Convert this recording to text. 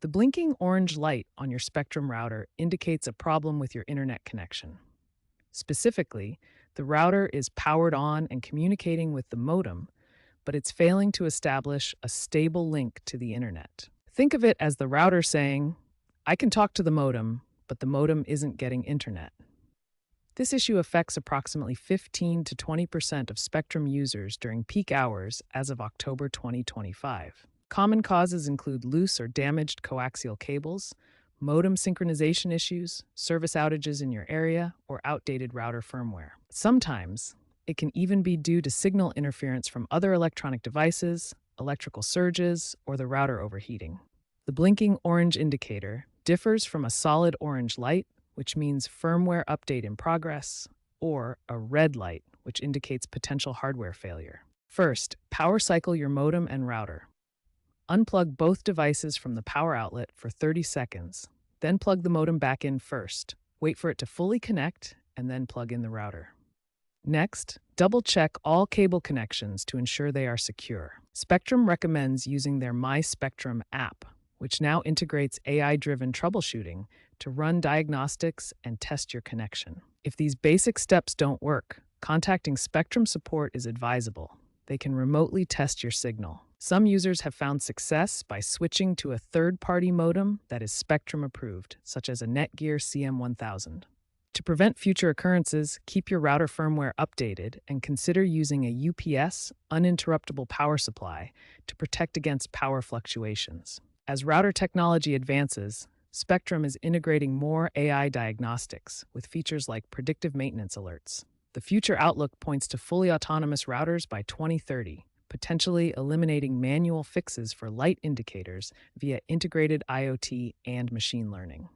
The blinking orange light on your Spectrum router indicates a problem with your internet connection. Specifically, the router is powered on and communicating with the modem, but it's failing to establish a stable link to the internet. Think of it as the router saying, I can talk to the modem, but the modem isn't getting internet. This issue affects approximately 15 to 20% of Spectrum users during peak hours as of October 2025. Common causes include loose or damaged coaxial cables, modem synchronization issues, service outages in your area, or outdated router firmware. Sometimes, it can even be due to signal interference from other electronic devices, electrical surges, or the router overheating. The blinking orange indicator differs from a solid orange light, which means firmware update in progress, or a red light, which indicates potential hardware failure. First, power cycle your modem and router. Unplug both devices from the power outlet for 30 seconds, then plug the modem back in first. Wait for it to fully connect, and then plug in the router. Next, double-check all cable connections to ensure they are secure. Spectrum recommends using their My Spectrum app, which now integrates AI-driven troubleshooting to run diagnostics and test your connection. If these basic steps don't work, contacting Spectrum support is advisable. They can remotely test your signal. Some users have found success by switching to a third-party modem that is Spectrum approved, such as a Netgear CM1000. To prevent future occurrences, keep your router firmware updated and consider using a UPS, uninterruptible power supply, to protect against power fluctuations. As router technology advances, Spectrum is integrating more AI diagnostics with features like predictive maintenance alerts. The future outlook points to fully autonomous routers by 2030, potentially eliminating manual fixes for light indicators via integrated IoT and machine learning.